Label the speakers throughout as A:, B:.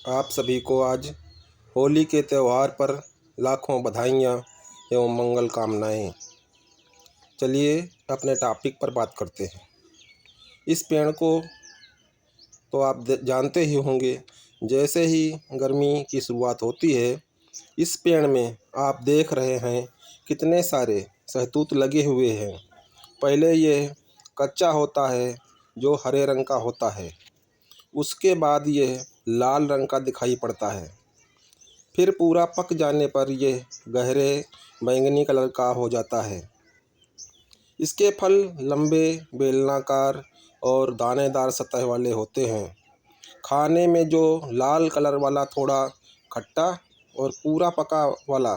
A: आप सभी को आज होली के त्यौहार पर लाखों बधाइयाँ एवं मंगल कामनाएं। चलिए अपने टॉपिक पर बात करते हैं। इस पेड़ को तो आप जानते ही होंगे। जैसे ही गर्मी की शुरुआत होती है, इस पेड़ में आप देख रहे हैं कितने सारे सहतूत लगे हुए हैं। पहले ये कच्चा होता है जो हरे रंग का होता है, उसके बाद ये लाल रंग का दिखाई पड़ता है, फिर पूरा पक जाने पर यह गहरे बैंगनी कलर का हो जाता है। इसके फल लंबे, बेलनाकार और दानेदार सतह वाले होते हैं। खाने में जो लाल कलर वाला थोड़ा खट्टा और पूरा पका वाला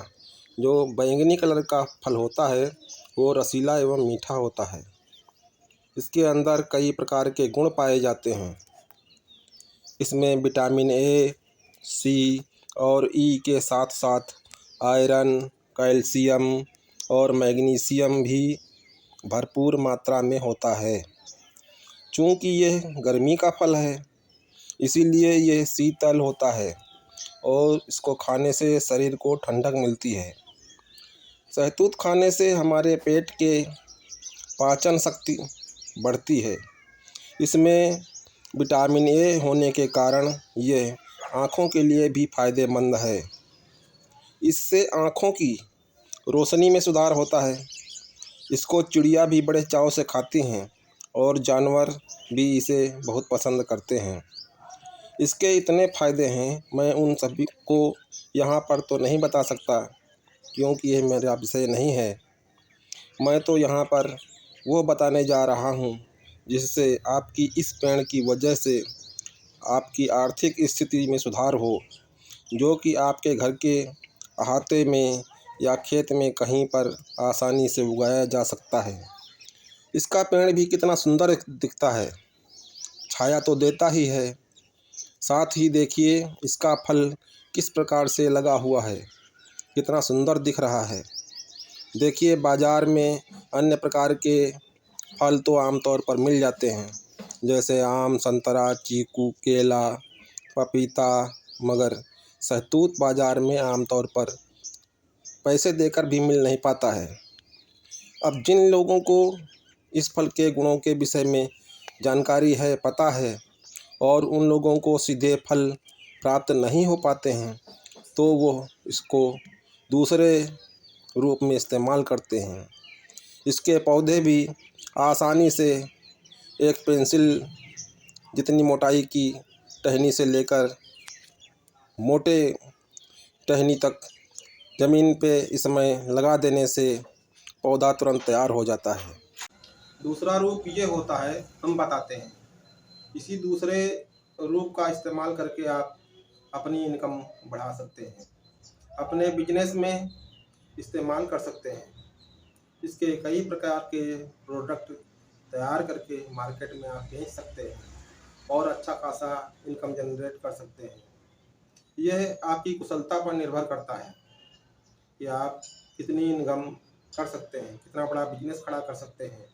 A: जो बैंगनी कलर का फल होता है वो रसीला एवं मीठा होता है। इसके अंदर कई प्रकार के गुण पाए जाते हैं। इसमें विटामिन ए, सी और ई के साथ साथ आयरन, कैल्शियम और मैग्नीशियम भी भरपूर मात्रा में होता है। चूँकि यह गर्मी का फल है, इसीलिए यह शीतल होता है और इसको खाने से शरीर को ठंडक मिलती है। सहतूत खाने से हमारे पेट के पाचन शक्ति बढ़ती है। इसमें विटामिन ए होने के कारण यह आँखों के लिए भी फायदेमंद है। इससे आँखों की रोशनी में सुधार होता है। इसको चिड़िया भी बड़े चाव से खाती हैं और जानवर भी इसे बहुत पसंद करते हैं। इसके इतने फ़ायदे हैं, मैं उन सभी को यहाँ पर तो नहीं बता सकता क्योंकि यह मेरा विषय नहीं है। मैं तो यहाँ पर वो बताने जा रहा हूँ जिससे आपकी इस पेड़ की वजह से आपकी आर्थिक स्थिति में सुधार हो, जो कि आपके घर के अहाते में या खेत में कहीं पर आसानी से उगाया जा सकता है। इसका पेड़ भी कितना सुंदर दिखता है, छाया तो देता ही है, साथ ही देखिए इसका फल किस प्रकार से लगा हुआ है, कितना सुंदर दिख रहा है। देखिए बाज़ार में अन्य प्रकार के फल तो आमतौर पर मिल जाते हैं, जैसे आम, संतरा, चीकू, केला, पपीता, मगर सहतूत बाज़ार में आमतौर पर पैसे देकर भी मिल नहीं पाता है। अब जिन लोगों को इस फल के गुणों के विषय में जानकारी है, पता है, और उन लोगों को सीधे फल प्राप्त नहीं हो पाते हैं, तो वो इसको दूसरे रूप में इस्तेमाल करते हैं। इसके पौधे भी आसानी से एक पेंसिल जितनी मोटाई की टहनी से लेकर मोटे टहनी तक ज़मीन पे इसमें लगा देने से पौधा तुरंत तैयार हो जाता है। दूसरा रूप ये होता है, हम बताते हैं। इसी दूसरे रूप का इस्तेमाल करके आप अपनी इनकम बढ़ा सकते हैं, अपने बिजनेस में इस्तेमाल कर सकते हैं। इसके कई प्रकार के प्रोडक्ट तैयार करके मार्केट में आप बेच सकते हैं और अच्छा खासा इनकम जनरेट कर सकते हैं। यह आपकी कुशलता पर निर्भर करता है कि आप कितनी इनकम कर सकते हैं, कितना बड़ा बिजनेस खड़ा कर सकते हैं।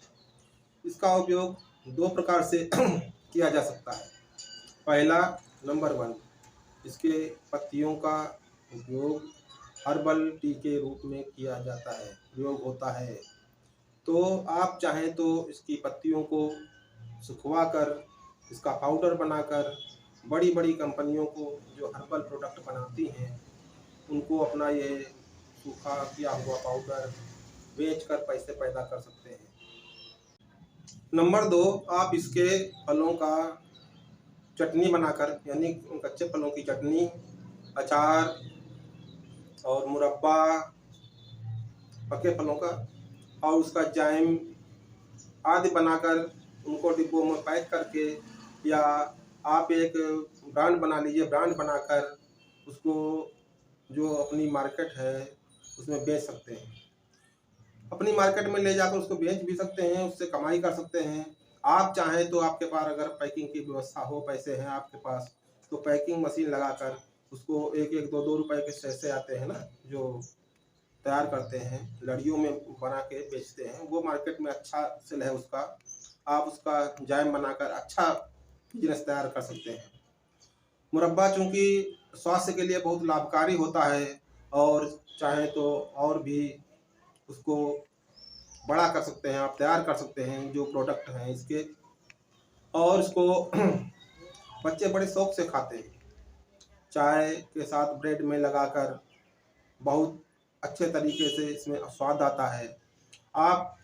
A: इसका उपयोग दो प्रकार से किया जा सकता है। पहला, नंबर 1, इसके पत्तियों का उपयोग हर्बल टी के रूप में किया जाता है, प्रयोग होता है। तो आप चाहें तो इसकी पत्तियों को सुखवा कर इसका पाउडर बनाकर बड़ी बड़ी कंपनियों को जो हर्बल प्रोडक्ट बनाती हैं उनको अपना ये सूखा किया हुआ पाउडर बेचकर पैसे पैदा कर सकते हैं। नंबर 2, आप इसके फलों का चटनी बनाकर, यानी कच्चे फलों की चटनी, अचार और मुरब्बा पके फलों का, और उसका जैम आदि बनाकर उनको डिब्बों में पैक करके, या आप एक ब्रांड बना लीजिए, ब्रांड बनाकर उसको जो अपनी मार्केट है उसमें बेच सकते हैं। अपनी मार्केट में ले जाकर उसको बेच भी सकते हैं, उससे कमाई कर सकते हैं। आप चाहें तो आपके पास अगर पैकिंग की व्यवस्था हो, पैसे हैं आपके पास, तो पैकिंग मशीन लगाकर उसको 1-1, 2-2 रुपए के सैशे आते हैं ना, जो तैयार करते हैं, लड़ियों में बना के बेचते हैं, वो मार्केट में अच्छा सेल है उसका। आप उसका जैम बनाकर अच्छा बिजनेस तैयार कर सकते हैं। मुरब्बा चूँकि स्वास्थ्य के लिए बहुत लाभकारी होता है और चाहें तो और भी उसको बड़ा कर सकते हैं, आप तैयार कर सकते हैं जो प्रोडक्ट हैं इसके। और इसको बच्चे बड़े शौक से खाते हैं, चाय के साथ ब्रेड में लगाकर बहुत अच्छे तरीके से इसमें स्वाद आता है। आप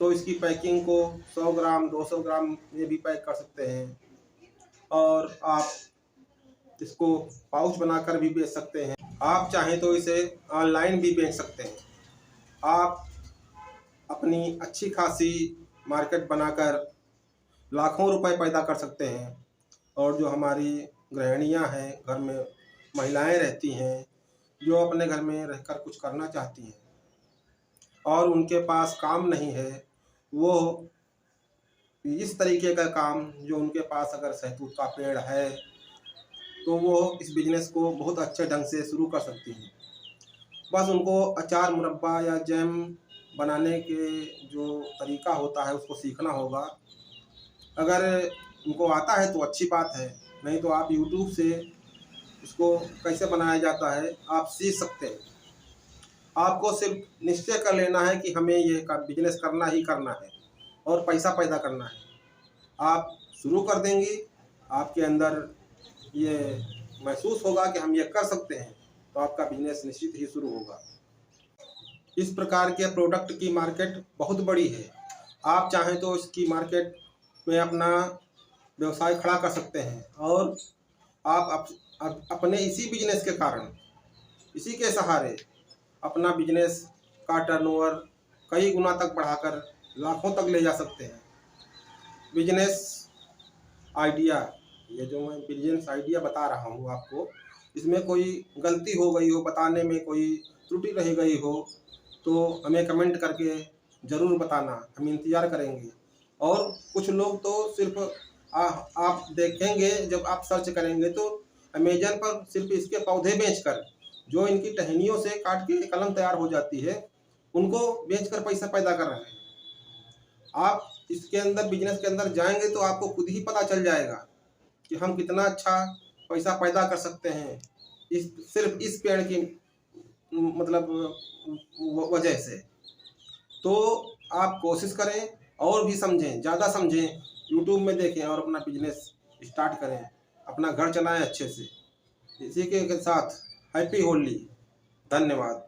A: तो इसकी पैकिंग को 100 ग्राम 200 ग्राम में भी पैक कर सकते हैं और आप इसको पाउच बनाकर भी बेच सकते हैं। आप चाहें तो इसे ऑनलाइन भी बेच सकते हैं। आप अपनी अच्छी खासी मार्केट बनाकर लाखों रुपए पैदा कर सकते हैं। और जो हमारी गृहिणियां हैं, घर में महिलाएं रहती हैं, जो अपने घर में रहकर कुछ करना चाहती हैं और उनके पास काम नहीं है, वो इस तरीके का काम जो उनके पास अगर सहतूत का पेड़ है तो वो इस बिज़नेस को बहुत अच्छे ढंग से शुरू कर सकती हैं। बस उनको अचार, मुरब्बा या जैम बनाने के जो तरीका होता है उसको सीखना होगा। अगर उनको आता है तो अच्छी बात है, नहीं तो आप यूट्यूब से इसको कैसे बनाया जाता है आप सीख सकते हैं। आपको सिर्फ निश्चय कर लेना है कि हमें ये बिजनेस करना ही करना है और पैसा पैदा करना है। आप शुरू कर देंगी, आपके अंदर ये महसूस होगा कि हम ये कर सकते हैं, तो आपका बिजनेस निश्चित ही शुरू होगा। इस प्रकार के प्रोडक्ट की मार्केट बहुत बड़ी है। आप चाहें तो इसकी मार्केट में अपना व्यवसाय खड़ा कर सकते हैं और आप अपने इसी बिजनेस के कारण, इसी के सहारे अपना बिजनेस का टर्नओवर कई गुना तक बढ़ाकर लाखों तक ले जा सकते हैं। बिजनेस आइडिया, ये जो मैं बिजनेस आइडिया बता रहा हूँ आपको, इसमें कोई गलती हो गई हो, बताने में कोई त्रुटि रह गई हो तो हमें कमेंट करके ज़रूर बताना, हम इंतज़ार करेंगे। और कुछ लोग तो सिर्फ आप देखेंगे, जब आप सर्च करेंगे तो अमेजन पर सिर्फ इसके पौधे बेचकर, जो इनकी टहनियों से काट के कलम तैयार हो जाती है, उनको बेचकर पैसा पैदा कर रहे हैं। आप इसके अंदर, बिजनेस के अंदर जाएंगे तो आपको खुद ही पता चल जाएगा कि हम कितना अच्छा पैसा पैदा कर सकते हैं सिर्फ इस पेड़ की मतलब वजह से। तो आप कोशिश करें और भी समझें, ज़्यादा समझें, यूट्यूब में देखें और अपना बिजनेस स्टार्ट करें, अपना घर चलाएं अच्छे से। इसी के साथ हैप्पी होली। धन्यवाद।